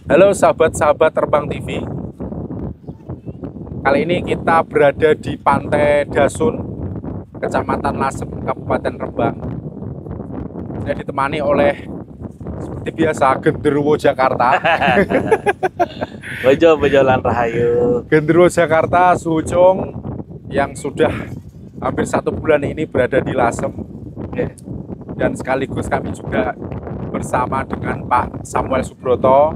Halo sahabat-sahabat Terbang TV. Kali ini kita berada di Pantai Dasun, Kecamatan Lasem, Kabupaten Rembang. Saya ditemani oleh seperti biasa Genderuwo Jakarta. Bejo lan rahayu. Genderuwo Jakarta Sucung yang sudah hampir 1 bulan ini berada di Lasem. Dan sekaligus kami juga bersama dengan Pak Samuel Subroto.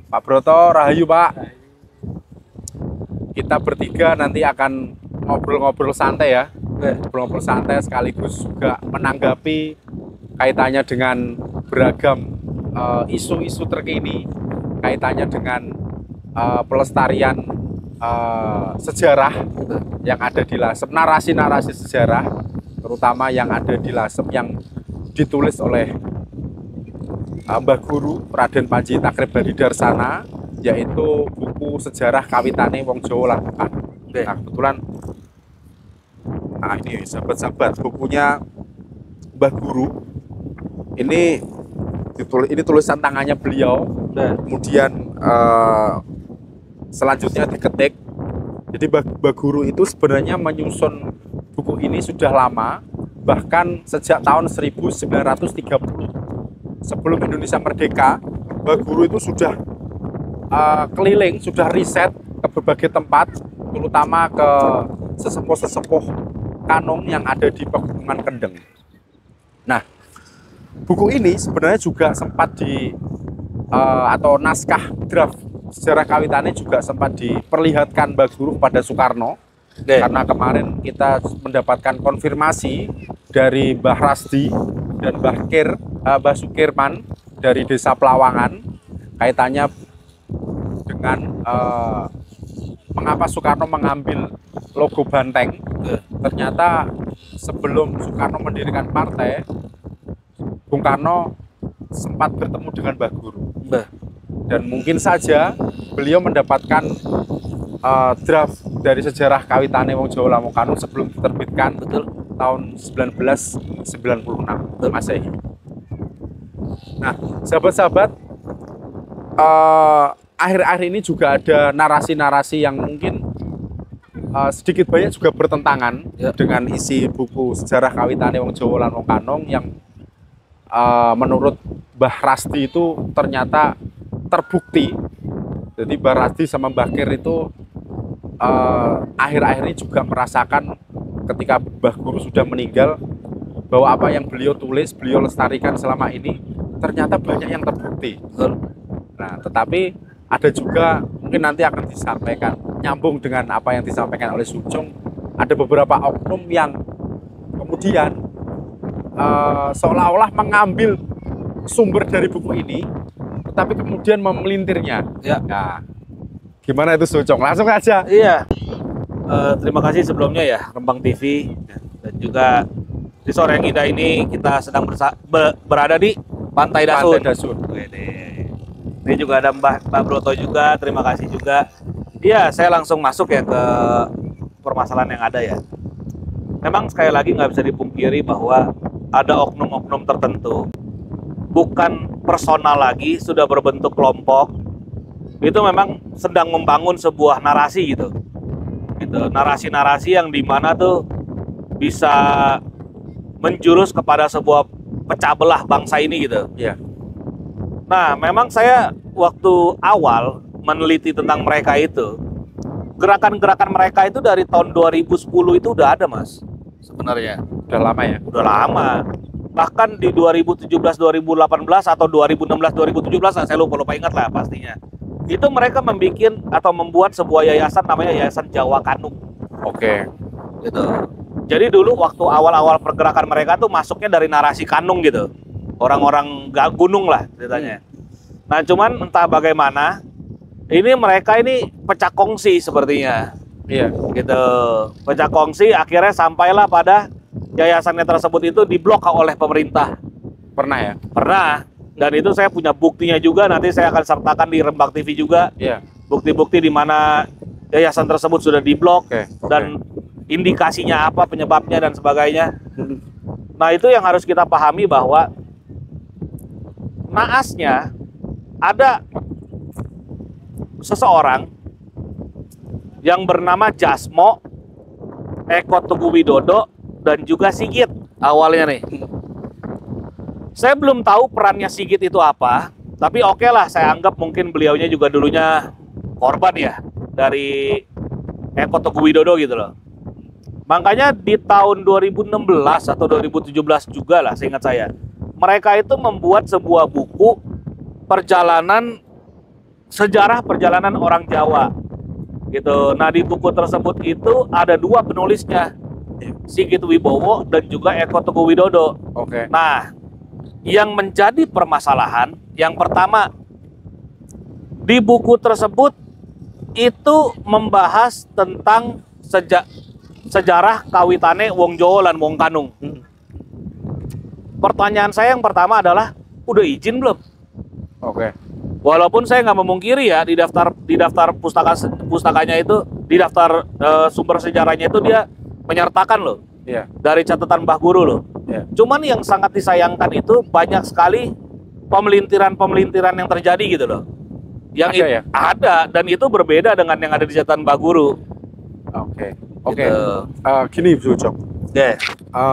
Pak Broto, rahayu Pak. Kita bertiga nanti akan ngobrol-ngobrol santai ya. Ngobrol-ngobrol santai sekaligus juga menanggapi kaitannya dengan beragam isu-isu terkini, kaitannya dengan pelestarian sejarah yang ada di Lasem, narasi-narasi sejarah terutama yang ada di Lasem yang ditulis oleh Mbah Guru Raden Panji Takrib Badidarsana, yaitu buku sejarah kawitane wong Jawa Lamongan. Nah, kebetulan ini sahabat-sahabat bukunya Mbah Guru. Ini tulisan tangannya beliau. Kemudian selanjutnya diketik. Jadi Mbah Guru itu sebenarnya menyusun buku ini sudah lama, bahkan sejak tahun 1930. Sebelum Indonesia merdeka, Mbah Guru itu sudah keliling, sudah riset ke berbagai tempat, terutama ke sesepuh-sesepuh Kanong yang ada di Pegunungan Kendeng. Nah, buku ini sebenarnya juga sempat atau naskah draft sejarah kawitannya juga sempat diperlihatkan Mbah Guru kepada Soekarno. Karena kemarin kita mendapatkan konfirmasi dari Mbah Rasdi dan Mbah Sukirman dari Desa Pelawangan kaitannya dengan mengapa Soekarno mengambil logo banteng. Ternyata sebelum Soekarno mendirikan partai, Bung Karno sempat bertemu dengan Mbah Guru. Dan mungkin saja beliau mendapatkan draft dari sejarah kawitane wong Jawa Lamongan sebelum diterbitkan tahun 1996 Masehi. Nah, sahabat-sahabat, akhir-akhir ini juga ada narasi-narasi yang mungkin sedikit banyak juga bertentangan dengan isi buku sejarah kawitane wong Jawa Lamongan yang menurut Mbah Rasdi itu ternyata terbukti. Jadi Mbah Rasdi sama Mbah Kir itu akhir-akhir ini juga merasakan ketika Mbah Guru sudah meninggal bahwa apa yang beliau tulis, beliau lestarikan selama ini ternyata banyak yang terbukti. Nah, tetapi ada juga mungkin nanti akan disampaikan nyambung dengan apa yang disampaikan oleh Sucung, ada beberapa oknum yang kemudian seolah-olah mengambil sumber dari buku ini tetapi kemudian memelintirnya. Nah, gimana itu Sucung? Langsung aja. Iya. Terima kasih sebelumnya ya Rembang TV, dan juga di sore yang indah ini kita sedang berada di Pantai Dasun. Ini juga ada Mbak Broto juga, terima kasih juga. Iya, saya langsung masuk ya ke permasalahan yang ada ya. Memang sekali lagi nggak bisa dipungkiri bahwa ada oknum-oknum tertentu, bukan personal lagi, sudah berbentuk kelompok. Itu memang sedang membangun sebuah narasi gitu. Narasi-narasi yang dimana tuh bisa menjurus kepada sebuah pecah belah bangsa ini gitu. Nah, memang saya waktu awal meneliti tentang mereka itu, gerakan-gerakan mereka itu dari tahun 2010 itu udah ada, Mas. Sebenarnya udah lama ya? Udah lama. Bahkan di 2017, 2018 atau 2016, 2017, saya lupa ingat lah pastinya. Itu mereka membuat sebuah yayasan namanya Yayasan Jawa Kanung. Gitu. Jadi dulu waktu awal-awal pergerakan mereka tuh masuknya dari narasi Kanung gitu. Orang-orang gunung lah ceritanya. Nah, cuman entah bagaimana ini mereka ini pecah kongsi sepertinya. Gitu. Pecah kongsi akhirnya sampailah pada yayasannya tersebut itu diblok oleh pemerintah. Pernah ya? Pernah. Dan itu saya punya buktinya juga, nanti saya akan sertakan di Rembang TV juga. Bukti-bukti di mana yayasan tersebut sudah diblok dan indikasinya apa, penyebabnya dan sebagainya. Nah, itu yang harus kita pahami bahwa naasnya ada seseorang yang bernama Jasmo, Eko Teguh Widodo, dan juga Sigit awalnya nih. Saya belum tahu perannya Sigit itu apa, tapi oke lah, saya anggap mungkin beliaunya juga dulunya korban ya dari Eko Teguh Widodo gitu loh. Makanya di tahun 2016 atau 2017 juga lah, seingat saya, mereka itu membuat sebuah buku sejarah perjalanan orang Jawa gitu. Nah, di buku tersebut itu ada dua penulisnya, Sigit Wibowo dan juga Eko Teguh Widodo. Oke. Nah, yang menjadi permasalahan yang pertama, di buku tersebut itu membahas tentang sejarah kawitane wong Jawa lan wong Kanung. Pertanyaan saya yang pertama adalah, udah izin belum? Oke. Walaupun saya nggak memungkiri ya, di daftar pustakanya itu, di daftar sumber sejarahnya itu dia menyertakan loh, Iya. dari catatan Mbah Guru loh. Iya. Cuman yang sangat disayangkan itu banyak sekali pemelintiran yang terjadi gitu loh. Yang Ada ya? ada, dan itu berbeda dengan yang ada di catatan Mbah Guru. Oke. Oke. Gitu. Gini, Bro Jok. Oke.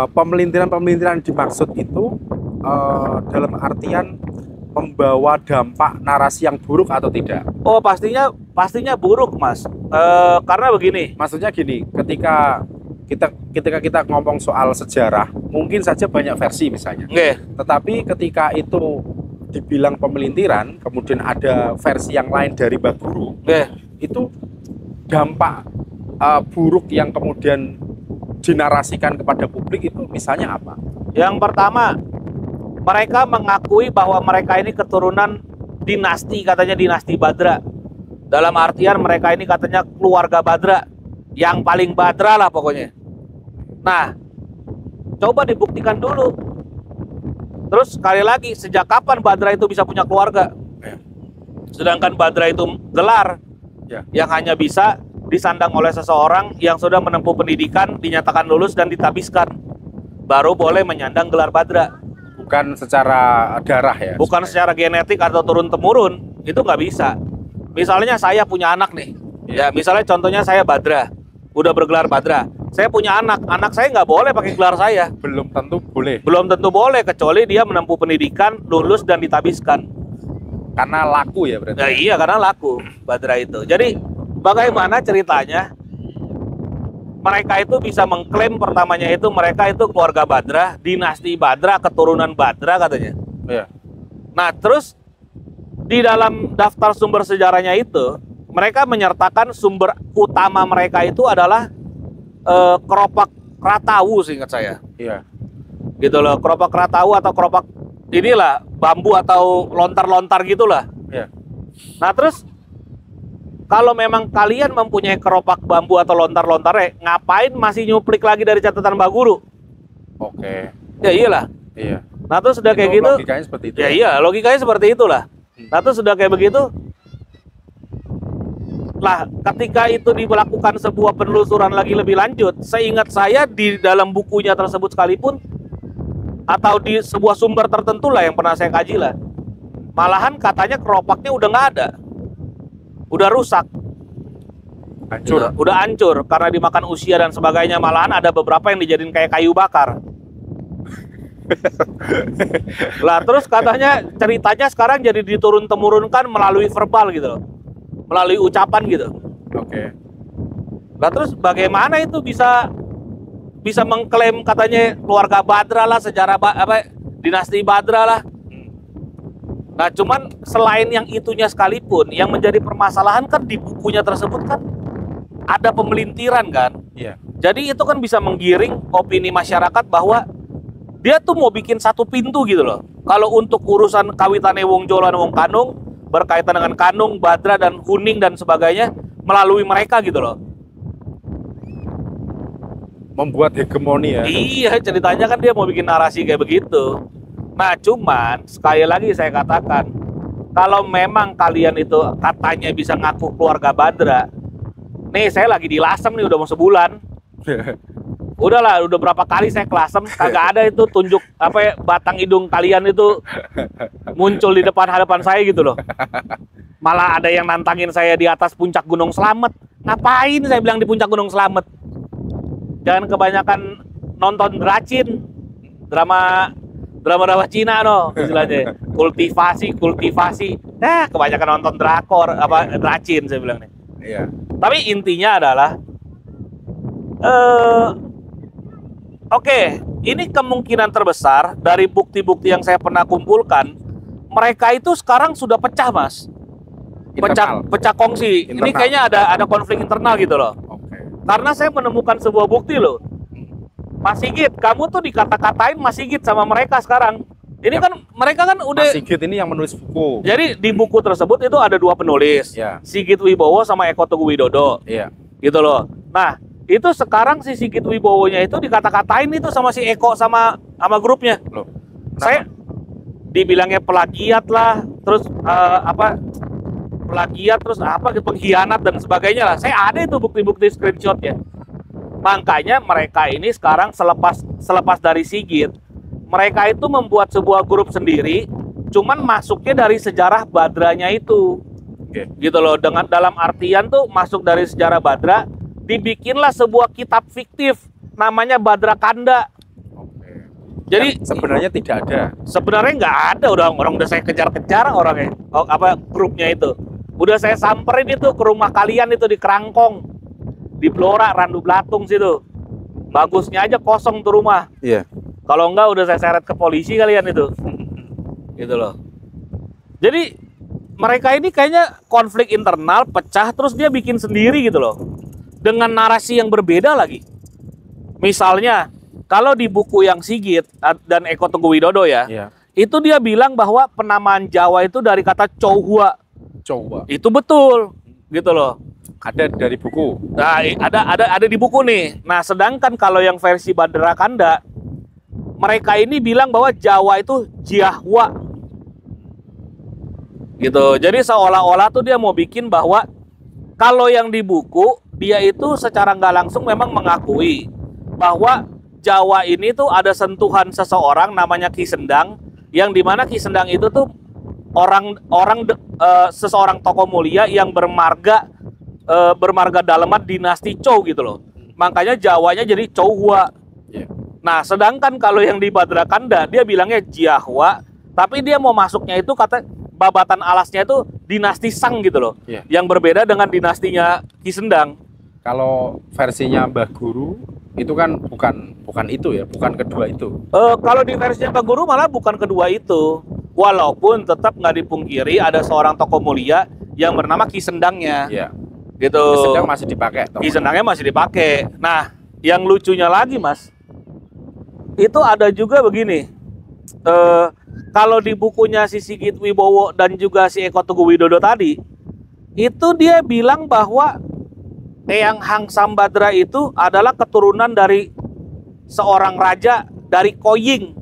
Pemelintiran dimaksud itu dalam artian membawa dampak narasi yang buruk atau tidak? Oh, pastinya buruk, Mas. Karena begini. Maksudnya gini, ketika kita ngomong soal sejarah, mungkin saja banyak versi misalnya. Oke. Tetapi ketika itu dibilang pemelintiran, kemudian ada versi yang lain dari Mbah Guru, Oke. itu dampak buruk yang kemudian dinarasikan kepada publik itu misalnya apa? Yang pertama, mereka mengakui bahwa mereka ini keturunan dinasti, katanya dinasti Badra. Dalam artian mereka ini katanya keluarga Badra, yang paling Badra lah pokoknya. Nah, coba dibuktikan dulu. Terus sekali lagi, sejak kapan Badra itu bisa punya keluarga? Sedangkan Badra itu gelar yang hanya bisa disandang oleh seseorang yang sudah menempuh pendidikan, dinyatakan lulus dan ditabiskan, baru boleh menyandang gelar Badra. Bukan secara darah ya? Bukan secara genetik atau turun-temurun, itu nggak bisa. Misalnya saya punya anak nih, ya misalnya contohnya saya Badra, udah bergelar Badra. Saya punya anak saya nggak boleh pakai gelar saya. Belum tentu boleh. Belum tentu boleh, kecuali dia menempuh pendidikan, lulus dan ditabiskan. Karena laku ya berarti? Nah, iya, karena laku Badra itu. Jadi bagaimana ceritanya mereka itu bisa mengklaim pertamanya itu mereka itu keluarga Badra, dinasti Badra, keturunan Badra katanya. Iya. Nah, terus di dalam daftar sumber sejarahnya itu mereka menyertakan sumber utama mereka itu adalah keropak Ratawu, seingat saya. Iya. Gitu loh, keropak Ratawu atau keropak inilah bambu atau lontar-lontar gitulah. Iya. Nah, terus kalau memang kalian mempunyai keropak bambu atau lontar-lontar, ngapain masih nyuplik lagi dari catatan Mbah Guru? Oke. Ya iyalah. Iya. Nah, terus sudah Itu kayak gitu. logikanya seperti itu. Ya iya, logikanya seperti itulah. Nah, terus sudah kayak begitu. Lah, ketika itu dilakukan sebuah penelusuran lagi lebih lanjut, seingat saya di dalam bukunya tersebut sekalipun, atau di sebuah sumber tertentu lah yang pernah saya kaji lah, malahan katanya keropaknya udah nggak ada, udah rusak, Hancur. udah hancur karena dimakan usia dan sebagainya. Malahan ada beberapa yang dijadiin kayak kayu bakar. Lah, terus katanya ceritanya sekarang jadi diturun-temurunkan melalui verbal gitu loh, melalui ucapan gitu. Oke. Lah, terus bagaimana itu bisa mengklaim katanya keluarga Badra lah, sejarah dinasti Badra lah. Nah, cuman selain yang itunya sekalipun, yang menjadi permasalahan kan di bukunya tersebut kan ada pemelintiran kan. Iya. Jadi itu kan bisa menggiring opini masyarakat bahwa dia tuh mau bikin satu pintu gitu loh. Kalau untuk urusan kawitane wong Jawa lan wong Kanung, berkaitan dengan Kanung, Badra dan Kuning dan sebagainya, melalui mereka gitu loh. Membuat hegemoni ya. Iya, ceritanya kan dia mau bikin narasi kayak begitu. Nah, cuman sekali lagi saya katakan, kalau memang kalian itu katanya bisa ngaku keluarga Badra, nih saya lagi di Lasem nih udah mau sebulan. Udahlah, udah berapa kali saya ke Lasem, kagak ada itu tunjuk apa ya, batang hidung kalian itu muncul di hadapan saya gitu loh. Malah ada yang nantangin saya di atas puncak Gunung Slamet. Ngapain saya bilang di puncak Gunung Slamet? Jangan kebanyakan nonton dracin, drama Cina no istilahnya. Kultivasi. Kebanyakan nonton drakor dracin saya bilang nih. Iya. Tapi intinya adalah oke, ini kemungkinan terbesar dari bukti-bukti yang saya pernah kumpulkan, mereka itu sekarang sudah pecah, Mas. Pecah kongsi. Internal. Ini kayaknya ada konflik internal gitu loh. Oke. Karena saya menemukan sebuah bukti loh. Mas Sigit, kamu tuh dikata-katain Mas Sigit sama mereka sekarang. Ini kan mereka kan udah. Mas Sigit ini yang menulis buku. Jadi di buku tersebut itu ada 2 penulis, Ya. Sigit Wibowo sama Eko Teguh Widodo. Iya. Gitu loh. Nah, itu sekarang si Sigit Wibowonya itu dikata-katain itu sama si Eko sama grupnya. Loh. Saya dibilangnya plagiat lah, terus plagiat, terus pengkhianat dan sebagainya lah. Saya ada itu bukti-bukti screenshotnya. Makanya mereka ini sekarang selepas dari Sigit, mereka itu membuat sebuah grup sendiri, cuman masuknya dari sejarah Badranya itu. Oke. Gitu loh, dengan dalam artian tuh masuk dari sejarah Badra, dibikinlah sebuah kitab fiktif namanya Badra Kanda. Oke. Jadi Yang sebenarnya tidak ada. sebenarnya nggak ada, orang udah saya kejar-kejar orangnya, grupnya itu. Udah saya samperin itu ke rumah kalian itu di Kerangkong, di Blora, Randu Blatung situ. Bagusnya aja kosong tuh rumah. Iya. Kalau enggak udah saya seret ke polisi kalian itu. Gitu loh. Jadi mereka ini kayaknya konflik internal, pecah, terus dia bikin sendiri gitu loh. Dengan narasi yang berbeda lagi. Misalnya, kalau di buku yang Sigit dan Eko Teguh Widodo ya, Iya. itu dia bilang bahwa penamaan Jawa itu dari kata Chouhua. Coba. Itu betul, gitu loh. Ada dari buku. Nah, ada di buku nih. Nah, sedangkan kalau yang versi Badra Kanda, mereka ini bilang bahwa Jawa itu Jiahwa. Gitu. Jadi seolah-olah tuh dia mau bikin bahwa kalau yang di buku, dia itu secara nggak langsung memang mengakui bahwa Jawa ini tuh ada sentuhan seseorang namanya Ki Sendang, yang dimana Ki Sendang itu tuh seseorang tokoh mulia yang bermarga dalaman dinasti Chou gitu loh. Makanya Jawanya jadi Chouhua. Iya. Nah, sedangkan kalau yang di Badra Kanda dia bilangnya Jiahwa, tapi dia mau masuknya itu kata babatan alasnya itu dinasti Sang gitu loh. Iya. Yang berbeda dengan dinastinya Ki Sendang. Kalau versinya Mbah Guru itu kan bukan itu ya, bukan kedua itu. Kalau di versinya Pak Guru malah bukan kedua itu. Walaupun tetap nggak dipungkiri ada seorang tokoh mulia yang bernama Ki Sendangnya. Iya. Gitu. Ki Sendang masih dipakai. Ki Sendangnya masih dipakai. Nah, yang lucunya lagi Mas, itu ada juga begini. Kalau di bukunya si Sigit Wibowo dan juga si Eko Teguh Widodo tadi, itu dia bilang bahwa Eyang Hang Sambadra itu adalah keturunan dari seorang raja dari Koying,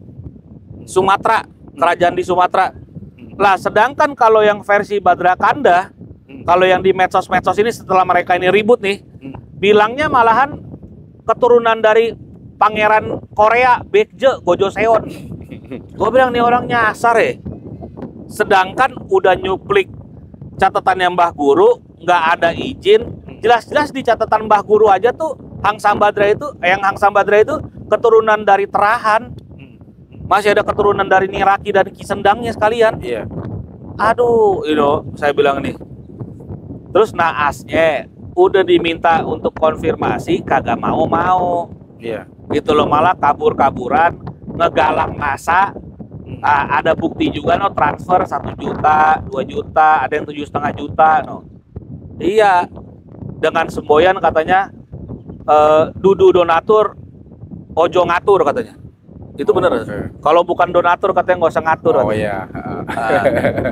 Sumatera, kerajaan di Sumatera. Lah, sedangkan kalau yang versi Badra Kanda, kalau yang di medsos-medsos ini setelah mereka ini ribut nih, bilangnya malahan keturunan dari Pangeran Korea Baekje Gojoseon. Gue bilang nih orang nyasar ya. Sedangkan udah nyuplik catatannya Mbah Guru, nggak ada izin. Jelas-jelas di catatan Mbah Guru aja tuh Hang Sambadra itu keturunan dari Terahan. Masih ada keturunan dari Niraki dan Ki Sendangnya sekalian. Iya. Aduh, saya bilang nih. Terus naasnya udah diminta untuk konfirmasi, kagak mau. Iya. Gitu loh, malah kabur-kaburan, ngegalang masa. Ada bukti juga no, transfer 1 juta, 2 juta, ada yang 7,5 juta no. Iya, dengan semboyan katanya dudu donatur, ojo ngatur katanya. Itu bener. Okay. Kalau bukan donatur katanya nggak usah ngatur. Oh iya.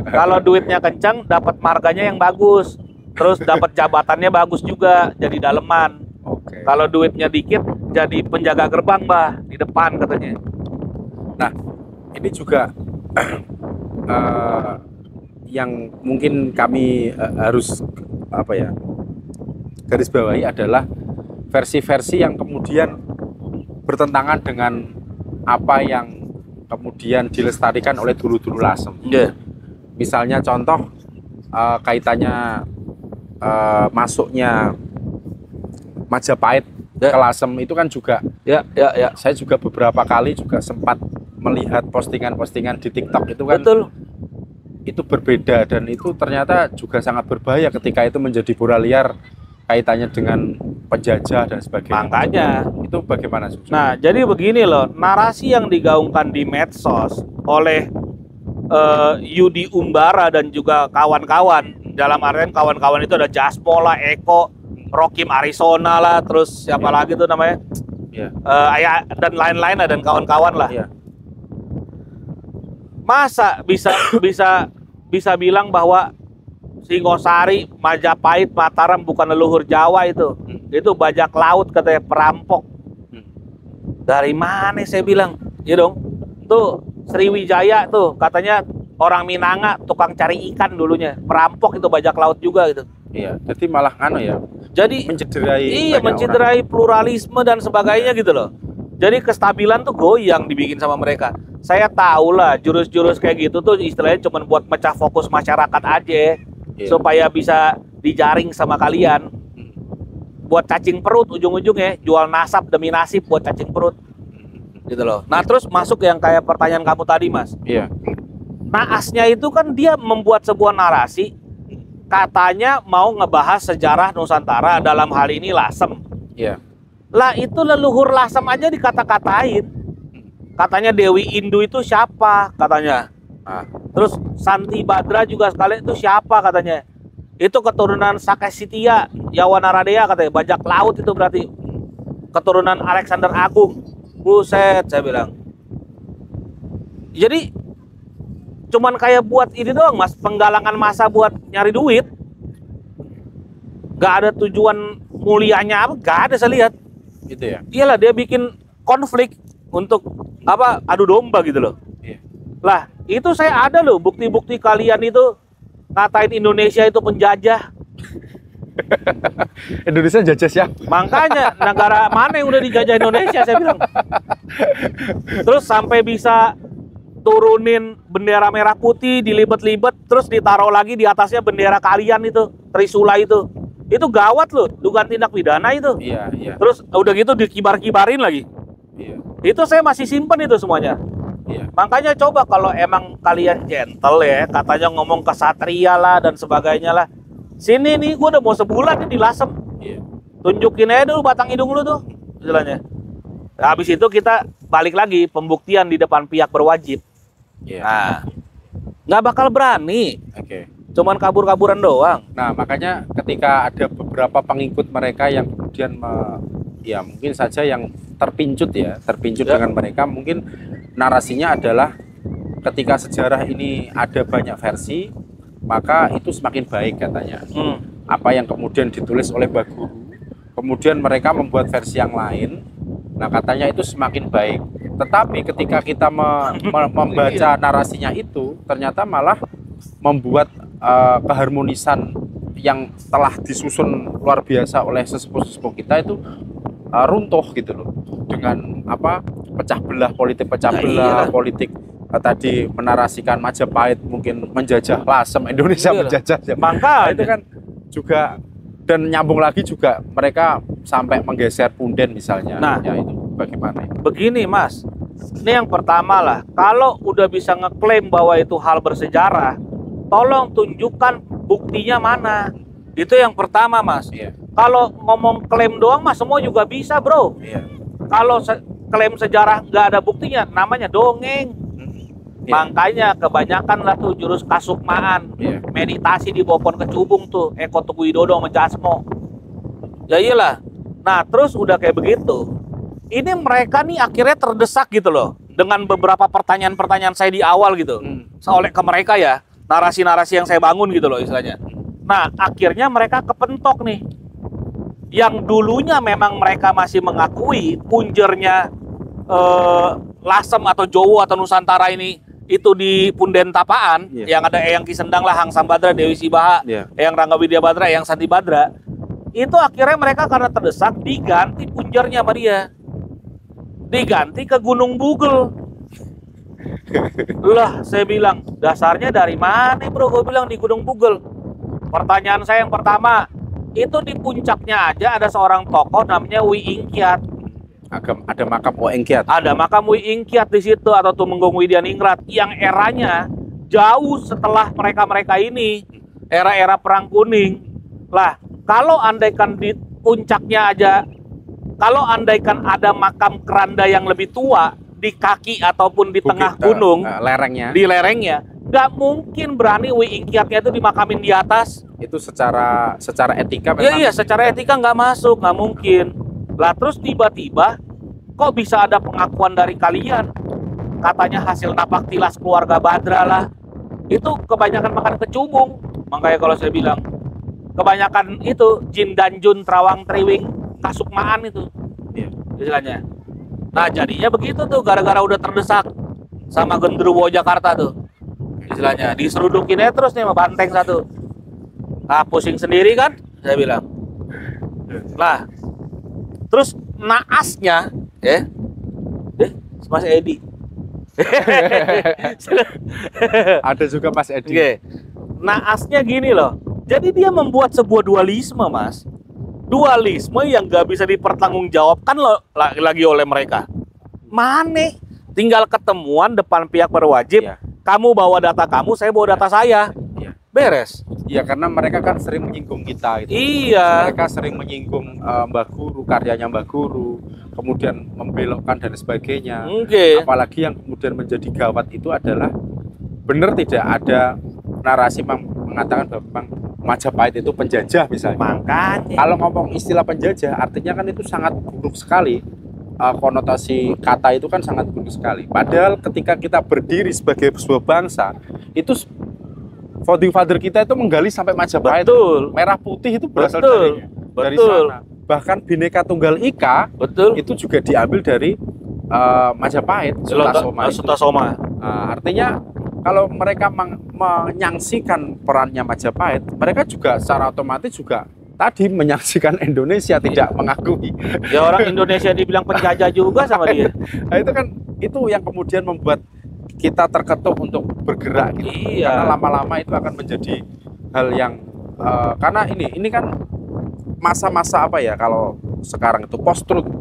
Kalau duitnya kencang, dapat marganya yang bagus, terus dapat jabatannya bagus juga, jadi daleman. Oke. Kalau duitnya dikit, jadi penjaga gerbang bah di depan katanya. Nah, ini juga yang mungkin kami harus garis bawahi adalah versi-versi yang kemudian bertentangan dengan apa yang kemudian dilestarikan oleh dulu-dulu Lasem. Yeah. Misalnya contoh kaitannya masuknya Majapahit Ya. ke Lasem itu kan juga Ya. saya juga beberapa kali juga sempat melihat postingan-postingan di TikTok itu kan Betul. itu berbeda dan itu ternyata juga sangat berbahaya ketika itu menjadi bola liar kaitannya dengan penjajah dan sebagainya. Makanya. Itu bagaimana Sus? Nah, jadi begini loh, narasi yang digaungkan di medsos oleh Yudi Umbara dan juga kawan-kawan, dalam artian kawan-kawan itu ada Jaspola, Eko, Rokim Arizona lah, terus siapa lagi tuh namanya, Iya. dan lain-lain lah, dan kawan-kawan lah. Iya. Masa bisa bilang bahwa Singosari, Majapahit, Mataram bukan leluhur Jawa itu? Itu bajak laut katanya, perampok. Dari mana saya bilang? Ya dong. Tuh Sriwijaya tuh katanya orang Minanga, tukang cari ikan dulunya, perampok itu, bajak laut juga gitu. Iya, jadi malah ya. Jadi Mencederai iya, banyak mencederai pluralisme dan sebagainya gitu loh. Jadi kestabilan tuh goyang dibikin sama mereka. Saya tahu lah jurus-jurus kayak gitu tuh istilahnya cuma buat mecah fokus masyarakat aja, supaya bisa dijaring sama kalian. Buat cacing perut ujung-ujungnya, jual nasab demi nasib buat cacing perut. Gitu loh. Nah, terus masuk yang kayak pertanyaan kamu tadi, Mas. Iya. Naasnya itu kan dia membuat sebuah narasi, katanya mau ngebahas sejarah Nusantara, dalam hal ini Lasem. Iya. Lah itu leluhur Lasem aja dikata-katain. Katanya Dewi Indu itu siapa katanya. Terus Santi Badra juga sekali itu siapa katanya. Itu keturunan Sakesitia, Yawana katanya, bajak laut itu berarti. Keturunan Alexander Agung. Buset, saya bilang. Jadi cuman kayak buat ini doang, Mas, penggalangan massa buat nyari duit. Gak ada tujuan mulianya apa, gak ada saya lihat. Gitu ya. Iyalah, dia bikin konflik untuk apa, adu domba gitu loh. Iya. Lah, itu saya ada loh bukti-bukti kalian itu ngatain Indonesia itu penjajah. Indonesia jajah siapa? Makanya negara mana yang udah dijajah Indonesia, saya bilang. Terus sampai bisa turunin bendera merah putih, dilibet-libet, terus ditaruh lagi di atasnya bendera kalian itu, Trisula itu. Itu gawat loh, dugaan tindak pidana itu. Iya, iya. Terus udah gitu dikibar-kibarin lagi. Iya. Itu saya masih simpen itu semuanya. Iya. Makanya coba kalau emang kalian gentle ya, katanya ngomong kesatria lah dan sebagainya lah. Sini nih, gue udah mau sebulan nih di Lasem. Iya. Tunjukin aja dulu batang hidung lu tuh, istilahnya. Nah, habis itu kita balik lagi pembuktian di depan pihak berwajib. Iya. Nah, nggak bakal berani. Oke. Cuman kabur-kaburan doang. Nah, makanya ketika ada beberapa pengikut mereka yang kemudian ya mungkin saja yang terpincut ya dengan mereka, mungkin narasinya adalah ketika sejarah ini ada banyak versi, maka itu semakin baik katanya. Apa yang kemudian ditulis oleh Mbah Guru, kemudian mereka membuat versi yang lain, nah katanya itu semakin baik. Tetapi ketika kita membaca narasinya itu, ternyata malah membuat keharmonisan yang telah disusun luar biasa oleh sesepuh-sesepuh kita itu runtuh gitu loh, dengan apa, pecah belah politik tadi menarasikan Majapahit mungkin menjajah Lasem, Indonesia menjajah. Maka itu kan juga, dan nyambung lagi juga mereka sampai menggeser punden misalnya. Nah, ya itu bagaimana? Begini Mas, ini yang pertama lah, kalau udah bisa ngeklaim bahwa itu hal bersejarah, tolong tunjukkan buktinya mana. Itu yang pertama Mas. Iya. Kalau ngomong klaim doang Mas, semua juga bisa bro. Iya. Kalau klaim sejarah nggak ada buktinya, namanya dongeng. Iya. Makanya kebanyakan lah tuh jurus kasukmaan, Iya. meditasi di Popon Kecubung tuh, Eko Tugu Widodo sama Jasmo. Ya iyalah. Nah terus udah kayak begitu, ini mereka nih akhirnya terdesak gitu loh, dengan beberapa pertanyaan-pertanyaan saya di awal gitu. Oleh ke mereka ya, narasi-narasi yang saya bangun gitu loh istilahnya. Nah akhirnya mereka kepentok nih. Yang dulunya memang mereka masih mengakui punjernya Lasem atau Jowo atau Nusantara ini itu di Punden Tapaan, yang ada Eyang Kisendang lah, Hang Sambadra, Dewi Sibaha, Eyang Rangga Widya Badra, Eyang Santi Badra. Itu akhirnya mereka karena terdesak diganti punjernya sama dia, diganti ke Gunung Bugel. Lah saya bilang, dasarnya dari mana bro? Gue bilang di Gunung Bugel. Pertanyaan saya yang pertama, itu di puncaknya aja ada seorang tokoh namanya Wi Ingkiat. Ada makam Oengkiat. Ada makam Wi Ingkiat di situ atau Tumenggung Widianingrat yang eranya jauh setelah mereka-mereka ini, era-era Perang Kuning. Lah, kalau andaikan di puncaknya aja, kalau andaikan ada makam keranda yang lebih tua di kaki ataupun di tengah gunung, lerengnya, di lerengnya, nggak mungkin berani Wi Ingkiatnya itu dimakamin di atas. Itu secara etika memang. Iya, secara etika nggak masuk, nggak mungkin. Lah terus tiba-tiba kok bisa ada pengakuan dari kalian? Katanya hasil napak tilas keluarga Badra lah. Itu kebanyakan makan kecubung. Makanya kalau saya bilang, kebanyakan itu Jin dan Jun, Trawang Triwing, Kasukmaan itu. Iya. Istilahnya. Nah jadinya begitu tuh, gara-gara udah terdesak sama genderuwo Jakarta tuh. Istilahnya, diserudukin aja terus nih sama banteng satu. Nah pusing sendiri kan, saya bilang. Lah, terus naasnya, Mas Edi. Ada juga Mas Edi. Oke. Naasnya gini loh. Jadi dia membuat sebuah dualisme, Mas. Dualisme yang gak bisa dipertanggungjawabkan lagi oleh mereka. Mana? Tinggal ketemuan depan pihak berwajib. Iya. Kamu bawa data kamu, saya bawa data saya. Iya. Beres. Iya, karena mereka kan sering menyinggung kita gitu. Iya. Mereka sering menyinggung Mbah Guru, karyanya Mbah Guru, kemudian membelokkan dan sebagainya. Oke. Apalagi yang kemudian menjadi gawat itu adalah benar tidak ada narasi mengatakan bahwa memang Majapahit itu penjajah misalnya. Makanya. Kalau ngomong istilah penjajah, artinya kan itu sangat buruk sekali. Konotasi kata itu kan sangat buruk sekali. Padahal ketika kita berdiri sebagai sebuah bangsa, itu founding father kita itu menggali sampai Majapahit. Betul. Merah putih itu berasal Betul. dari Betul. sana. Bahkan Bhinneka Tunggal Ika Betul. itu juga diambil dari Majapahit, Sutasoma. Sutasoma. Artinya kalau mereka menyaksikan perannya Majapahit, mereka juga secara otomatis juga tadi menyaksikan Indonesia, tidak mengakui. Ya orang Indonesia dibilang penjajah juga sama dia. Nah, itu kan itu yang kemudian membuat kita terketuk untuk bergerak gitu. Iya. Karena lama-lama itu akan menjadi hal yang karena ini kan masa-masa apa ya, kalau sekarang itu post-truth.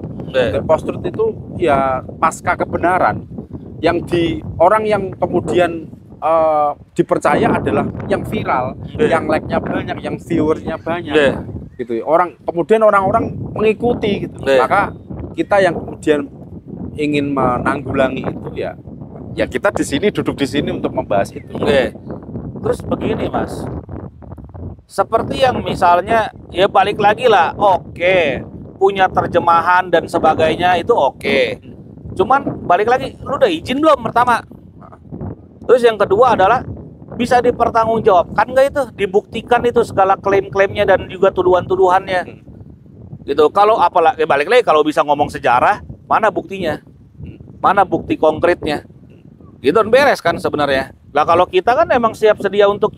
Post-truth itu ya pasca kebenaran. Yang orang yang kemudian dipercaya adalah yang viral, yang like-nya banyak, yang viewersnya banyak, gitu. Kemudian orang-orang mengikuti, gitu. Maka kita yang kemudian ingin menanggulangi itu ya kita di sini, duduk di sini untuk membahas itu. Terus begini, Mas, seperti yang misalnya ya balik lagi lah, oke, punya terjemahan dan sebagainya itu oke. Cuman balik lagi, lu udah izin belum pertama? Terus yang kedua adalah bisa dipertanggungjawabkan nggak itu, dibuktikan itu segala klaim-klaimnya dan juga tuduhan-tuduhannya. Gitu. Kalau apalagi balik lagi kalau bisa ngomong sejarah, mana buktinya? Mana bukti konkretnya? Gitu beres kan sebenarnya. Lah kalau kita kan emang siap sedia untuk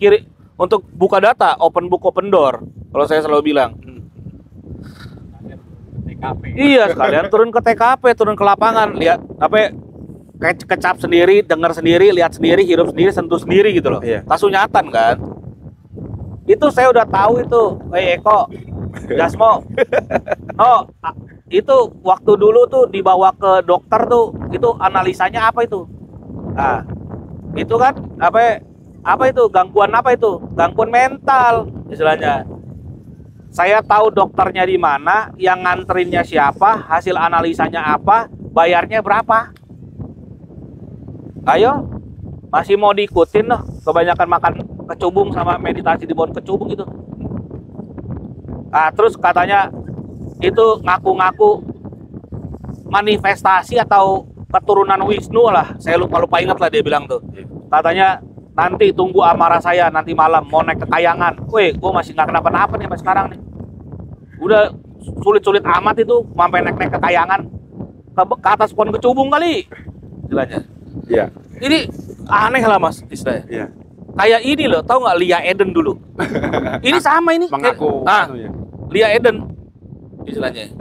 buka data, open book open door. Kalau saya selalu bilang. Iya, sekalian turun ke TKP, turun ke lapangan, lihat kecap sendiri, dengar sendiri, lihat sendiri, hirup sendiri, sentuh sendiri gitu loh. Iya. Kasunyatan kan. Itu saya udah tahu itu. Eko, Jasmo. No, itu waktu dulu tuh dibawa ke dokter tuh, itu analisanya apa itu? Nah, itu kan apa itu? Gangguan apa itu? Gangguan mental istilahnya. Saya tahu dokternya di mana, yang nganterinnya siapa, hasil analisanya apa, bayarnya berapa. Ayo, masih mau diikutin loh. Kebanyakan makan kecubung sama meditasi di pohon kecubung itu. Terus katanya itu ngaku-ngaku manifestasi atau keturunan Wisnu lah. Saya lupa ingat lah dia bilang tuh. Katanya nanti tunggu amarah saya nanti malam mau naik ke Kayangan. Weh, gue masih nggak kenapa-napa nih sampai sekarang nih. Udah sulit-sulit amat itu sampai naik ke Kayangan, ke atas pohon kecubung kali istilahnya. Iya. Ini aneh lah Mas istilahnya. Iya. Kayak ini loh, tahu nggak Lia Eden dulu? Ini sama ini. Mengaku. Lia Eden istilahnya.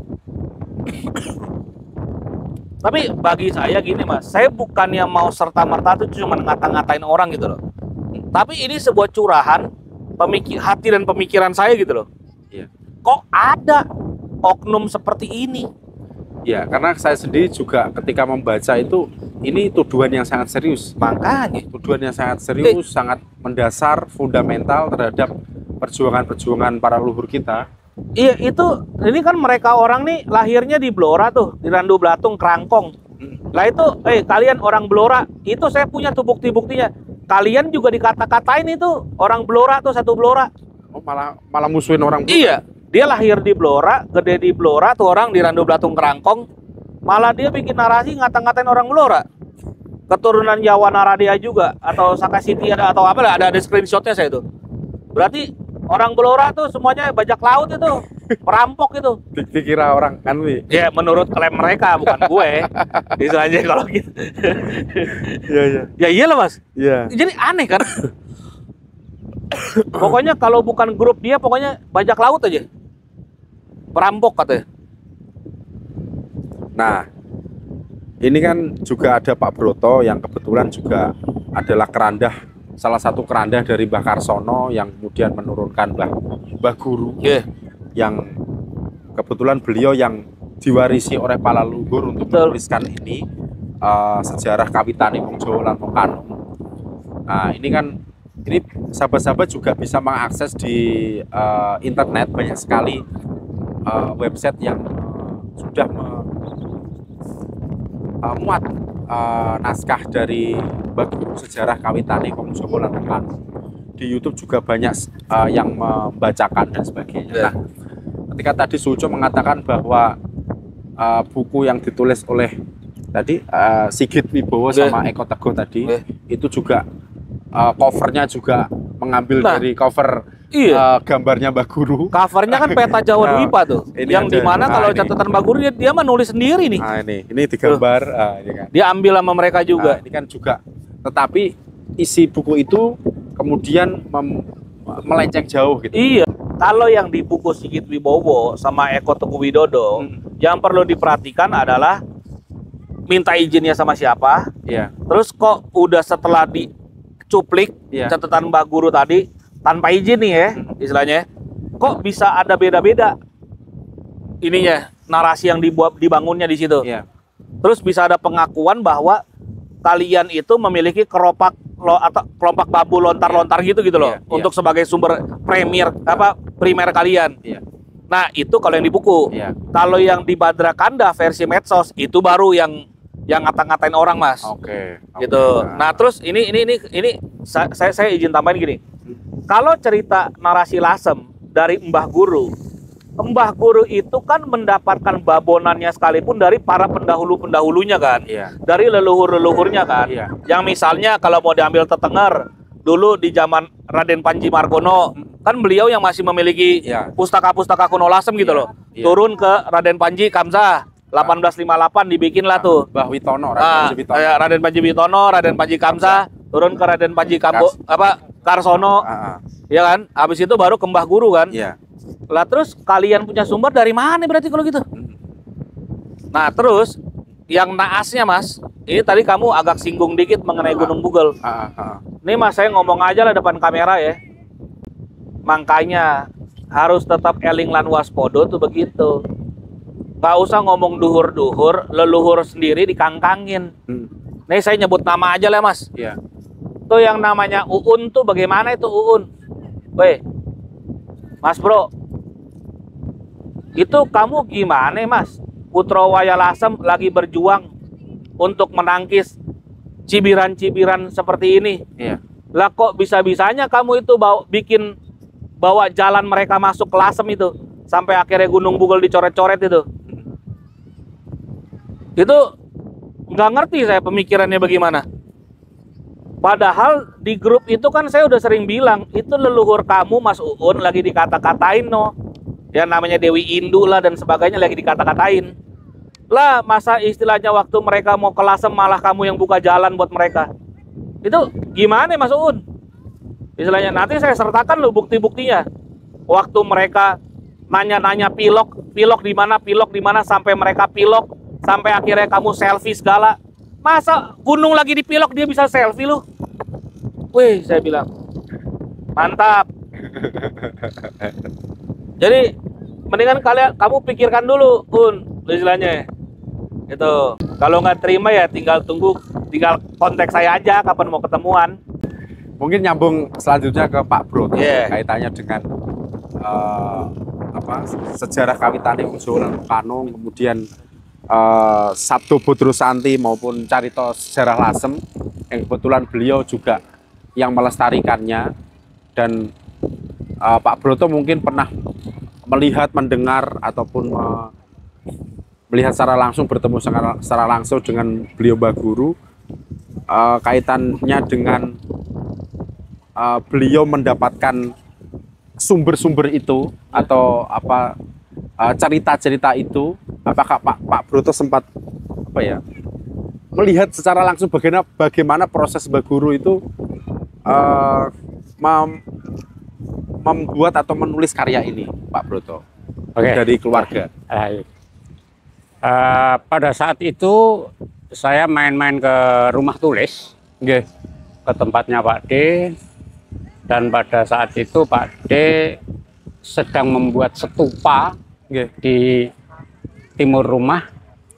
Tapi bagi saya gini Mas, saya bukannya mau serta-merta itu cuma ngata-ngatain orang gitu loh. Tapi ini sebuah curahan hati dan pemikiran saya gitu loh. Iya. Kok ada oknum seperti ini? Ya, karena saya sendiri juga ketika membaca itu, ini tuduhan yang sangat serius. Makanya Tuduhan yang sangat serius, sangat mendasar, fundamental terhadap perjuangan-perjuangan para leluhur kita. iya itu, ini kan mereka orang nih lahirnya di Blora tuh, di Randu Blatung, Kerangkong. Lah itu, kalian orang Blora, itu saya punya tuh bukti-buktinya. Kalian juga dikata-katain itu orang Blora tuh, satu Blora. Oh, malah musuhin orang. Iya, dia lahir di Blora, gede di Blora tuh orang di Randu Blatung, Kerangkong. Malah dia bikin narasi ngata-ngatain orang Blora. Keturunan Jawa Naradia juga, atau Saka Siti atau apa lah, ada screenshotnya saya itu. Berarti orang Blora tuh semuanya bajak laut itu, perampok itu. Dikira orang kan, Wi. Ya menurut klaim mereka, bukan gue. Itu aja kalau gitu. Iya, iya. Ya iyalah Mas. Iya. Jadi aneh kan. Pokoknya kalau bukan grup dia, pokoknya bajak laut aja. Perampok katanya. Nah, ini kan juga ada Pak Broto yang kebetulan juga adalah kerandah, salah satu kerandah dari Mbah Karsono yang kemudian menurunkan Mbah Guru. Yeah. Yang kebetulan beliau yang diwarisi oleh para leluhur untuk menuliskan ini sejarah Kawitane Wong Jawa lan Wong Kanung. Nah, ini kan sahabat-sahabat juga bisa mengakses di internet, banyak sekali website yang sudah muat naskah dari Mbah Guru sejarah Kawitane Wong Jawa lan Wong Kanung. Di YouTube juga banyak yang membacakan dan sebagainya. Yeah. Nah, ketika tadi Suco mengatakan bahwa buku yang ditulis oleh tadi Sigit Wibowo sama Eko Teguh tadi itu juga covernya juga mengambil dari cover gambarnya Mbah Guru. Covernya kan peta Jawa Dwipa tuh, yang dimana kalau catatan Mbah Guru dia menulis sendiri nih. Nah, ini digambar, ini kan. Dia ambil sama mereka juga. Nah, ini kan juga, tetapi isi buku itu kemudian melenceng jauh gitu. Iya. Kalau yang di buku Sigit Wibowo sama Eko Teguh Widodo, yang perlu diperhatikan adalah minta izinnya sama siapa. Iya. Terus kok udah setelah dicuplik catatan Mbah Guru tadi tanpa izin nih ya, istilahnya, kok bisa ada beda-beda ininya, narasi yang dibangunnya di situ. Iya. Terus bisa ada pengakuan bahwa kalian itu memiliki kelompok bambu lontar-lontar gitu loh, untuk sebagai sumber primer kalian. Iya. Nah, itu kalau yang di buku. Iya. Kalau yang di Badra Kanda versi medsos itu baru yang ngata-ngatain orang, Mas. Oke. Gitu. Nah, terus ini saya izin tambahin gini. Kalau cerita narasi Lasem dari Mbah Guru itu kan mendapatkan babonannya sekalipun dari para pendahulu-pendahulunya kan. Iya. Dari leluhur-leluhurnya kan. Iya. Yang misalnya kalau mau diambil tetenger, dulu di zaman Raden Panji Margono, kan beliau yang masih memiliki pustaka-pustaka kuno Lasem gitu loh. Iya. Turun ke Raden Panji Kamsah, 1858 dibikin lah tuh. Mbah Witono, Raden Panji Witono, Raden Panji Kamsah, turun ke Raden Panji Karsono. Ya kan? Habis itu baru ke Mbah Guru kan. Iya. Lah terus kalian punya sumber dari mana berarti kalau gitu? Nah, terus yang naasnya, Mas, ini tadi kamu agak singgung dikit mengenai Gunung Bugel. Ini Mas, saya ngomong aja lah depan kamera ya. Makanya harus tetap eling lan waspodo tuh begitu. Gak usah ngomong duhur-duhur, leluhur sendiri dikangkangin. Nih saya nyebut nama aja lah, Mas. Iya. Tuh yang namanya Uun tuh bagaimana itu Uun? Weh, Mas Bro, itu kamu gimana, Mas? Putra Waya Lasem lagi berjuang untuk menangkis cibiran-cibiran seperti ini. Iya. Lah kok bisa-bisanya kamu itu bawa jalan mereka masuk ke Lasem itu sampai akhirnya Gunung Bugel dicoret-coret itu. Itu nggak ngerti saya pemikirannya bagaimana. Padahal di grup itu kan saya udah sering bilang, itu leluhur kamu Mas Uun lagi dikata-katain no. Ya namanya Dewi Indu lah dan sebagainya lagi dikata-katain. Lah masa istilahnya waktu mereka mau ke Lasem malah kamu yang buka jalan buat mereka. Itu gimana Mas Uun? Istilahnya nanti saya sertakan loh bukti-buktinya. Waktu mereka nanya-nanya pilok di mana sampai mereka pilok, sampai akhirnya kamu selfie segala. Masa gunung lagi dipilok dia bisa selfie lu? Wih, saya bilang mantap. Jadi mendingan kamu pikirkan dulu, istilahnya. Itu. Kalau nggak terima ya tinggal kontak saya aja kapan mau ketemuan. Mungkin nyambung selanjutnya ke Pak Bro, Yeah. kaitannya dengan sejarah kawitannya Wong Jawa lan Kanung, kemudian Sabdo Bodro Santi maupun carita sejarah Lasem yang kebetulan beliau juga yang melestarikannya. Dan Pak Broto mungkin pernah melihat, mendengar ataupun melihat secara langsung, bertemu secara langsung dengan beliau Mbah Guru, kaitannya dengan beliau mendapatkan sumber-sumber itu atau cerita-cerita itu. Apakah Pak Broto sempat melihat secara langsung bagaimana proses Mbah Guru itu membuat atau menulis karya ini, Pak Broto? Dari keluarga. Pada saat itu saya main-main ke rumah tulis, ke tempatnya Pak D, dan pada saat itu Pak D sedang membuat stupa di timur rumah.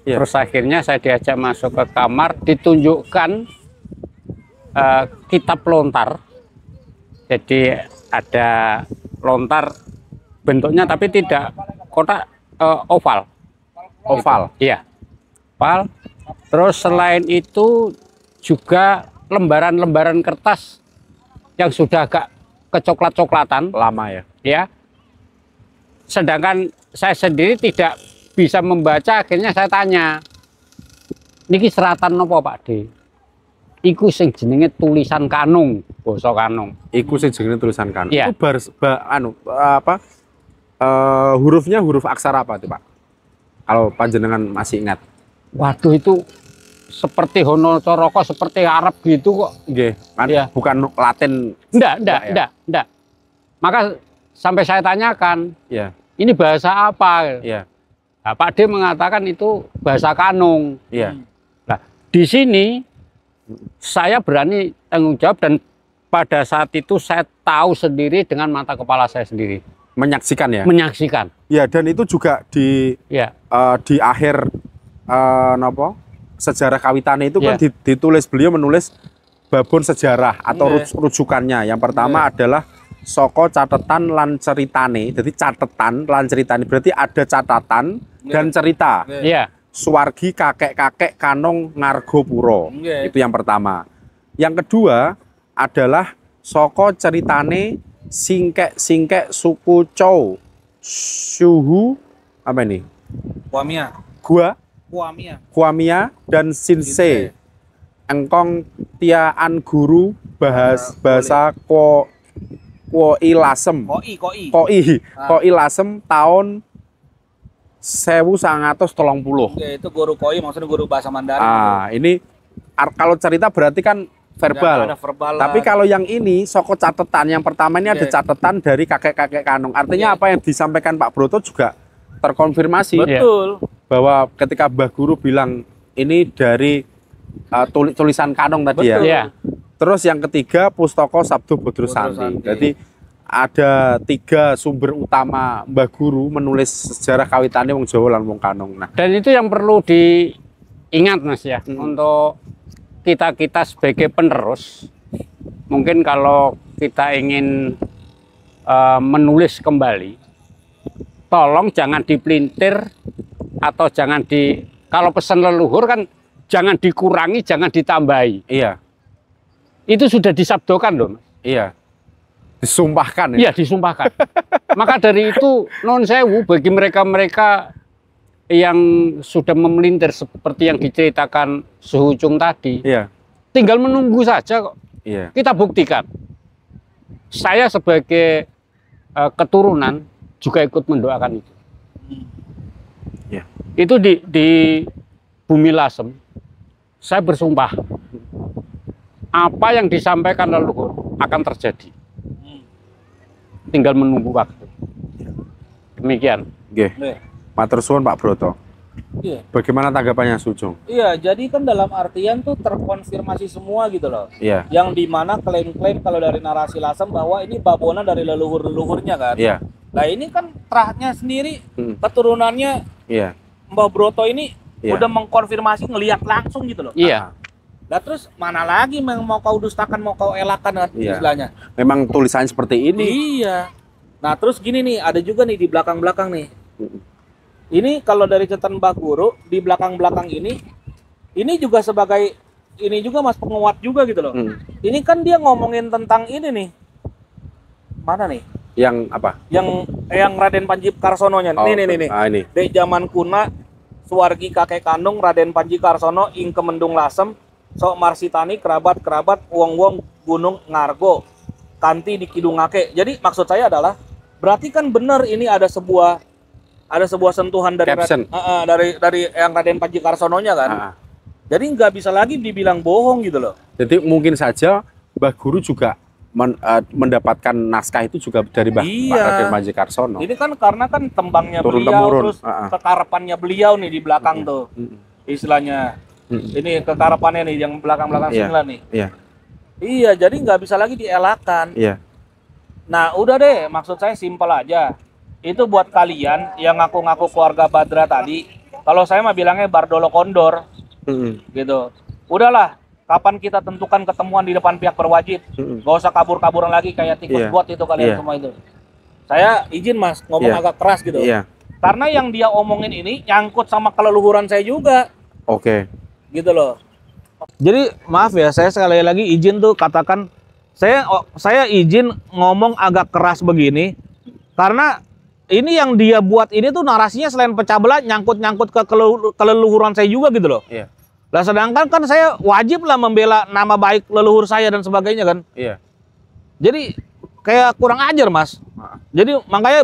Terus akhirnya saya diajak masuk ke kamar, ditunjukkan kitab lontar. Jadi ada lontar bentuknya tapi tidak kotak, oval. Iya, oval. Terus selain itu juga lembaran-lembaran kertas yang sudah agak kecoklat-coklatan. Lama ya? Ya. Sedangkan saya sendiri tidak bisa membaca, akhirnya saya tanya, niki seratan nopo Pak D? Iku sing jenenge tulisan Kanung, basa Kanung. Iku sing jenenge tulisan Kanung. Iya. Itu hurufnya huruf aksara apa tuh, Pak? Kalau panjenengan masih ingat. Waduh, itu seperti Hono Coroko, seperti Arab gitu kok. Nggih, kan Iya. bukan Latin. Enggak. Maka sampai saya tanyakan, Iya. ini bahasa apa? Iya. Nah, Pak D mengatakan itu bahasa Kanung. Iya. Nah, di sini saya berani tanggung jawab, dan pada saat itu saya tahu sendiri dengan mata kepala saya sendiri. Menyaksikan ya? Menyaksikan. Ya, dan itu juga di Ya. di akhir sejarah kawitannya itu kan Ya. ditulis, beliau menulis babon sejarah atau rujukannya. Yang pertama adalah soko catatan lan ceritane. Jadi catatan lan ceritane berarti ada catatan dan cerita. Iya. Suwargi kakek-kakek Kanong Ngargopuro. Itu yang pertama. Yang kedua adalah soko ceritane singkek-singkek suku Chow, Suhu, apa ini? Kuamia dan Sinse. Engkong tiaan guru bahasa Koi Lasem. Koi Lasem tahun 1930. Itu guru koi, maksudnya guru bahasa Mandarin. Ini kalau cerita berarti kan verbal. Ada verbal. Tapi kalau yang ini soko catatan, yang pertama ini ada catatan dari kakek-kakek Kanung. Artinya apa yang disampaikan Pak Broto juga terkonfirmasi. Betul. Bahwa ketika Mbah Guru bilang ini dari tulisan Kanung tadi. Betul. Ya. Terus yang ketiga Pustaka Sabdo Bodro Santi. Jadi ada 3 sumber utama Mbah Guru menulis sejarah kawitannya wong Jawa lan wong Kanung. Nah, Dan itu yang perlu diingat, Mas, ya, untuk kita sebagai penerus. Mungkin kalau kita ingin menulis kembali, tolong jangan dipelintir atau jangan kalau pesan leluhur kan jangan dikurangi, jangan ditambahi. iya. Itu sudah disabdokan loh, Mas. Iya. Disumpahkan ya. Iya, disumpahkan. Maka dari itu non sewu bagi mereka-mereka yang sudah memelintir seperti yang diceritakan Suhu Chung tadi, Iya. tinggal menunggu saja kok. Iya. Kita buktikan. Saya sebagai keturunan juga ikut mendoakan itu. Iya. Itu di Bumi Lasem, saya bersumpah apa yang disampaikan leluhur akan terjadi. Tinggal menunggu waktu. Demikian. Nggih. Matur suwun Pak Broto. Iya. Bagaimana tanggapannya Sujung? Iya, jadi kan dalam artian tuh terkonfirmasi semua gitu loh. Iya. Yang dimana klaim-klaim kalau dari narasi Lasem bahwa ini babonan dari leluhur-leluhurnya kan. Iya. Nah ini kan terahnya sendiri, Hmm. keturunannya Iya. Mbah Broto ini Iya. udah mengkonfirmasi ngelihat langsung gitu loh. Iya. Nah terus mana lagi yang mau kau dustakan, mau kau elakan kan Iya. istilahnya. Memang tulisannya seperti ini. Iya. Nah terus gini nih, ada juga nih di belakang-belakang nih. Hmm. Ini kalau dari catatan Mbah Guru di belakang-belakang ini juga sebagai ini juga mas penguat juga gitu loh. Hmm. Ini kan dia ngomongin tentang ini nih. Mana nih? Yang apa? Yang Raden Panji Karsononya. Oh, Nih. Ah, ini. Dek zaman kuna suwargi kakek kandung Raden Panji Karsono ing Kemendung Lasem sok marsitani kerabat wong-wong gunung Ngargo kanti di Kidungake. Jadi maksud saya adalah berarti kan benar ini ada sebuah sentuhan dari Caption. dari yang Raden Panji Karsononya kan. Ah. Jadi nggak bisa lagi dibilang bohong gitu loh. Jadi mungkin saja Mbah Guru juga mendapatkan naskah itu juga dari Mbah Iya. Raden Panji Karsono. Ini kan karena kan tembangnya Turun beliau temurun. terus kekarapannya beliau nih di belakang tuh. Mm. Istilahnya. Mm. Ini kekarapannya nih yang belakang-belakang Iya. sembilan nih. Iya. Iya, jadi nggak bisa lagi dielakkan. Iya. Nah, udah deh, maksud saya simpel aja. Itu buat kalian yang ngaku-ngaku keluarga Badra tadi. Kalau saya mah bilangnya Bardolo Kondor, Mm. gitu. Udahlah, kapan kita tentukan ketemuan di depan pihak berwajib. Mm. Gak usah kabur-kaburan lagi kayak tikus Iya. got itu kalian Iya. semua itu. Saya izin mas, ngomong Iya. agak keras gitu. Iya. Karena yang dia omongin ini nyangkut sama keleluhuran saya juga. Oke. Gitu loh. Jadi maaf ya, saya sekali lagi izin tuh katakan saya izin ngomong agak keras begini karena ini yang dia buat ini tuh narasinya selain pecah belah nyangkut-nyangkut ke keleluhuran saya juga gitu loh. Iya. Lah sedangkan kan saya wajib lah membela nama baik leluhur saya dan sebagainya kan. Iya. Jadi kayak kurang ajar mas. Jadi makanya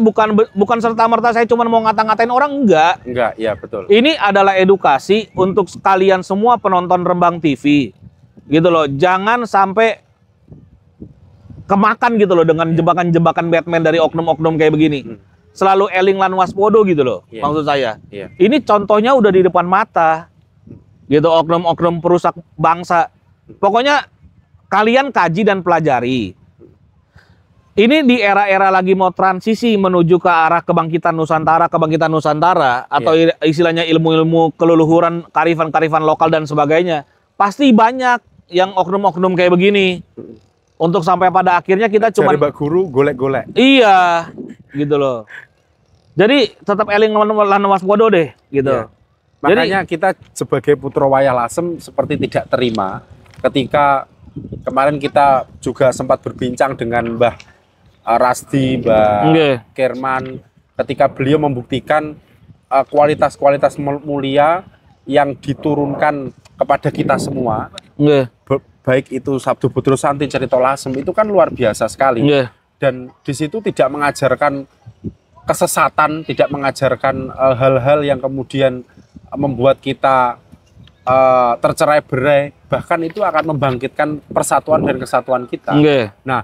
bukan serta-merta saya cuma mau ngata-ngatain orang, enggak. Enggak, iya betul. Ini adalah edukasi untuk kalian semua penonton Rembang TV. Gitu loh. Jangan sampai kemakan gitu loh dengan jebakan-jebakan Batman dari oknum-oknum kayak begini. Selalu eling lan waspodo gitu loh. Iya. Maksud saya. Iya. Ini contohnya udah di depan mata. Gitu oknum-oknum perusak bangsa. Pokoknya kalian kaji dan pelajari. Ini di era-era lagi mau transisi menuju ke arah kebangkitan Nusantara atau istilahnya ilmu-ilmu keleluhuran, karifan-karifan lokal dan sebagainya. Pasti banyak yang oknum-oknum kayak begini. Untuk sampai pada akhirnya kita cuma Dari Mbak Guru golek-golek. iya, gitu loh. Jadi tetap eling lan waspada deh, gitu. Iya. Makanya kita sebagai putra wayah Lasem seperti tidak terima ketika kemarin kita juga sempat berbincang dengan Mbah Rasdi, Mbah Nggih. Kerman, ketika beliau membuktikan kualitas-kualitas mulia yang diturunkan kepada kita semua, Nggih. baik itu Sabdo Putra Santi, Cerita Lasem, itu kan luar biasa sekali. Nggih. Dan di situ tidak mengajarkan kesesatan, tidak mengajarkan hal-hal yang kemudian membuat kita tercerai-berai, bahkan itu akan membangkitkan persatuan dan kesatuan kita. Nggih. Nah,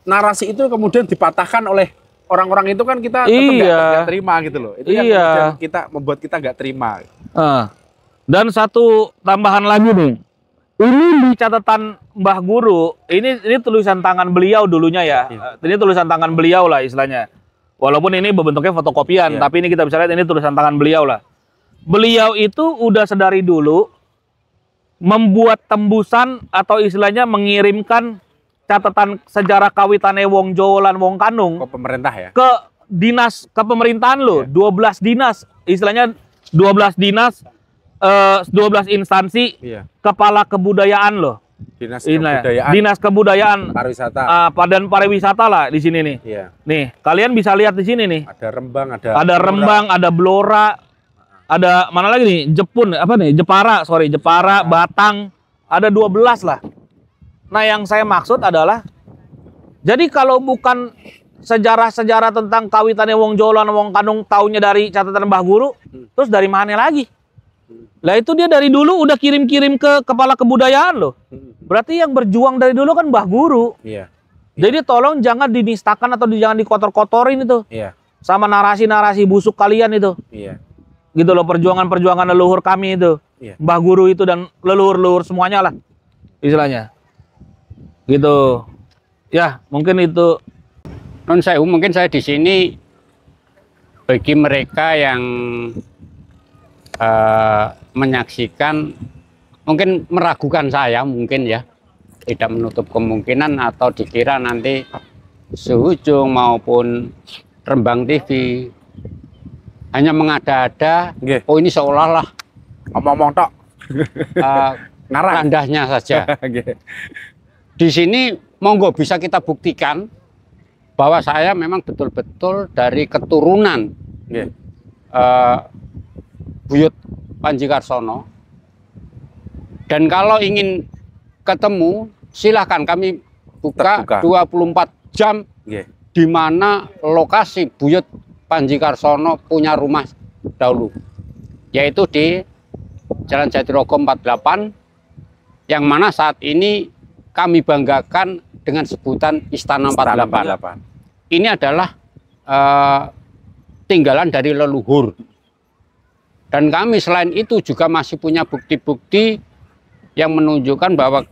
narasi itu kemudian dipatahkan oleh orang-orang itu kan kita tetap Iya. nggak terima gitu loh. Itu yang Iya. kemudian kita membuat kita nggak terima. Dan satu tambahan lagi nih. Ini di catatan Mbah Guru, ini tulisan tangan beliau dulunya ya. Iya. Ini tulisan tangan beliau lah istilahnya. Walaupun ini bentuknya fotokopian, Iya. tapi ini kita bisa lihat ini tulisan tangan beliau lah. Beliau itu udah sedari dulu membuat tembusan atau istilahnya mengirimkan catatan sejarah kawitane wong Jawa lan wong Kanung Kok pemerintah ya? ke dinas kepemerintahan loh, Iya. 12 dinas, istilahnya 12 dinas, 12 instansi, Iya. kepala kebudayaan loh. Dinas Ini lah, Kebudayaan, dinas kebudayaan Pariwisata. dan pariwisata lah di sini nih. Iya. Nih, kalian bisa lihat di sini nih. Ada Rembang, ada Ada Blora. Rembang, ada Blora, ada mana lagi nih? Jepun, apa nih? Jepara, Batang, ada 12 lah. Nah, yang saya maksud adalah jadi kalau bukan sejarah-sejarah tentang kawitannya wong Jawa lan wong Kanung taunya dari catatan Mbah Guru, terus dari mana lagi? Lah itu dia dari dulu udah kirim-kirim ke kepala kebudayaan loh. Berarti yang berjuang dari dulu kan Mbah Guru. Iya. Jadi tolong jangan dinistakan atau jangan dikotor-kotorin itu Iya. sama narasi-narasi busuk kalian itu. Iya. gitu loh, perjuangan leluhur kami itu. Iya. Mbah Guru itu dan leluhur-leluhur semuanya lah istilahnya. Gitu. Ya, mungkin itu. Non sewu, mungkin saya di sini bagi mereka yang menyaksikan, mungkin meragukan saya, mungkin ya, tidak menutup kemungkinan atau dikira nanti Suhujung maupun Rembang TV hanya mengada-ada, Nggih. oh ini seolah-olah Omong-omong tok. Ngarang. randahnya saja. Nggih. Di sini monggo bisa kita buktikan bahwa saya memang betul-betul dari keturunan Nggih. Buyut Panji Karsono. Dan kalau ingin ketemu, silahkan kami buka Terbuka. 24 jam Nggih. di mana lokasi Buyut Panji Karsono punya rumah dahulu, yaitu di Jalan Jatirogo 48, yang mana saat ini kami banggakan dengan sebutan Istana 48. Ini adalah tinggalan dari leluhur. Dan kami selain itu juga masih punya bukti-bukti yang menunjukkan bahwa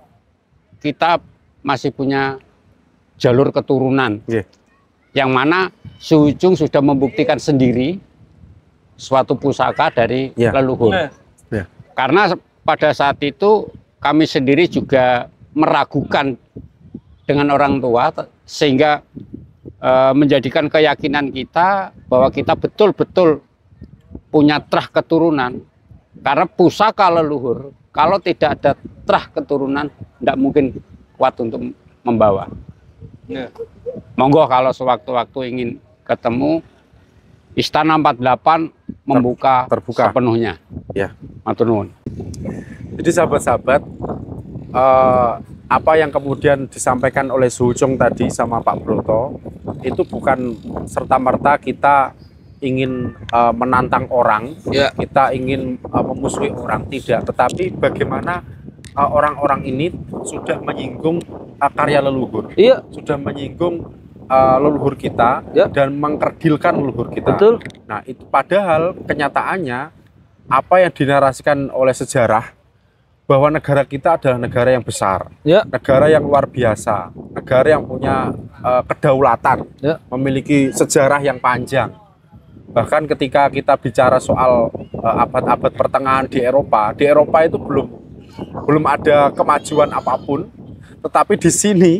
kita masih punya jalur keturunan. Nggih. Yang mana Suhujung sudah membuktikan sendiri suatu pusaka dari Ya. leluhur. Ya. Karena pada saat itu kami sendiri juga meragukan dengan orang tua, sehingga menjadikan keyakinan kita bahwa kita betul-betul punya trah keturunan. Karena pusaka leluhur, kalau tidak ada trah keturunan, tidak mungkin kuat untuk membawa. Monggo kalau sewaktu-waktu ingin ketemu, Istana 48 membuka terbuka sepenuhnya. Ya. Matur nuwun. Jadi sahabat-sahabat, apa yang kemudian disampaikan oleh Suhujung tadi sama Pak Broto itu bukan serta-merta kita ingin menantang orang, Ya. kita ingin memusuhi orang, tidak. Tetapi bagaimana orang-orang ini sudah menyinggung karya leluhur, Iya, sudah menyinggung leluhur kita, Ya. dan mengkerdilkan leluhur kita. betul. Nah, itu padahal kenyataannya apa yang dinarasikan oleh sejarah bahwa negara kita adalah negara yang besar, Ya. negara yang luar biasa, negara yang punya kedaulatan, Ya. memiliki sejarah yang panjang. Bahkan ketika kita bicara soal abad-abad pertengahan di Eropa itu belum ada kemajuan apapun, tetapi di sini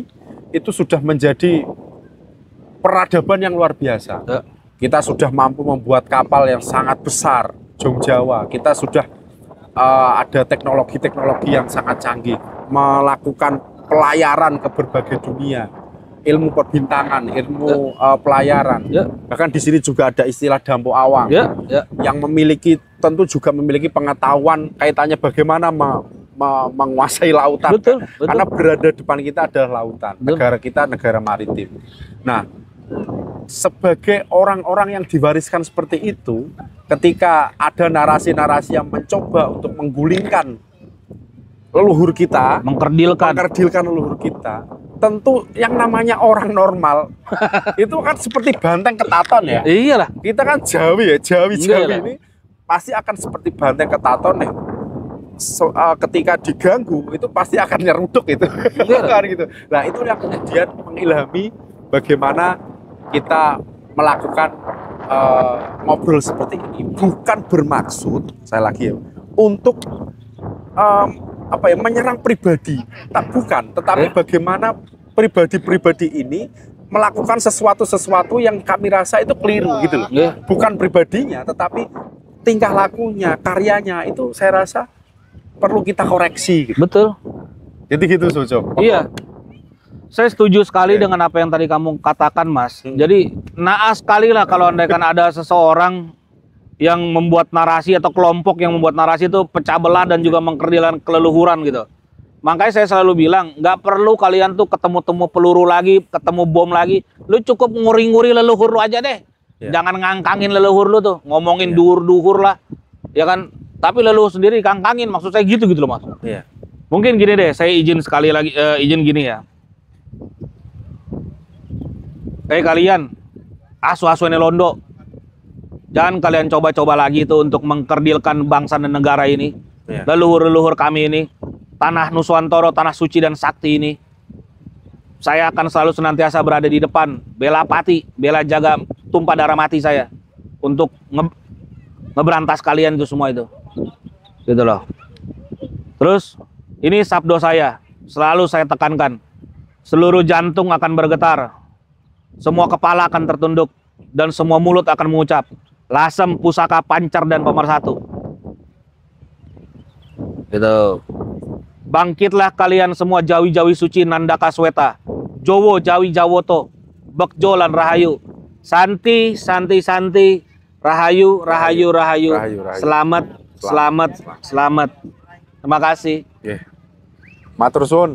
itu sudah menjadi peradaban yang luar biasa. Ya. Kita sudah mampu membuat kapal yang sangat besar, Jong Jawa. Kita sudah ada teknologi-teknologi yang sangat canggih, melakukan pelayaran ke berbagai dunia, ilmu perbintangan, ilmu pelayaran. Ya. Bahkan di sini juga ada istilah Dampo Awang, Ya, ya. yang tentu juga memiliki pengetahuan kaitannya bagaimana menguasai lautan. Betul, betul. Karena berada depan kita adalah lautan. Betul. Negara kita negara maritim. Nah, sebagai orang-orang yang diwariskan seperti itu, ketika ada narasi-narasi yang mencoba untuk menggulingkan leluhur kita, Mengkerdilkan. leluhur kita, tentu yang namanya orang normal itu kan seperti banteng ketaton ya. Iyalah. Kita kan Jawi ya, Jawi Iyalah. ini pasti akan seperti banteng ketaton ya. Ketika diganggu itu pasti akan nyeruduk itu. Kan gitu. Nah, itu yang kemudian mengilhami bagaimana kita melakukan ngobrol seperti ini. Bukan bermaksud, saya lagi ya, untuk menyerang pribadi, tak bukan, tetapi bagaimana pribadi-pribadi ini melakukan sesuatu yang kami rasa itu keliru gitu loh. Bukan pribadinya, tetapi tingkah lakunya, karyanya itu saya rasa perlu kita koreksi gitu. Betul. Jadi gitu Suhujung. Iya. Saya setuju sekali dengan apa yang tadi kamu katakan, Mas. Jadi naas sekali lah kalau andaikan ada seseorang yang membuat narasi atau kelompok yang membuat narasi itu pecah belah dan juga mengkerdilkan keleluhuran gitu. Makanya saya selalu bilang, nggak perlu kalian tuh ketemu-temu peluru lagi, ketemu bom lagi. Lu cukup nguri-nguri leluhur lu aja deh. Jangan ngangkangin leluhur lu tuh, ngomongin duhur-duhur lah. Ya kan? Tapi leluhur sendiri kangkangin, maksud saya gitu loh, Mas. Iya. Mungkin gini deh, saya izin sekali lagi, izin gini ya. Kayak kalian, asu-asu ini londo. Jangan kalian coba-coba lagi itu untuk mengkerdilkan bangsa dan negara ini. Iya. Leluhur-leluhur kami ini, tanah Nuswantoro, tanah suci dan sakti ini. Saya akan selalu senantiasa berada di depan, bela pati, bela jaga tumpah darah mati saya untuk ngeberantas kalian itu semua itu. Gitu loh. Terus ini sabdo saya, selalu saya tekankan. Seluruh jantung akan bergetar. Semua kepala akan tertunduk dan semua mulut akan mengucap Lasem, Pusaka, Pancar dan Pemersatu. Gitu. Bangkitlah kalian semua Jawi-Jawi suci Nandaka Sweta, Jowo Jawi Jawoto, Bekjo lan Rahayu. Santi, Santi, Santi, Rahayu, Rahayu, Rahayu. Rahayu, Rahayu. Selamat, selamat, selamat. Terima kasih. Nggih. Matur suwun.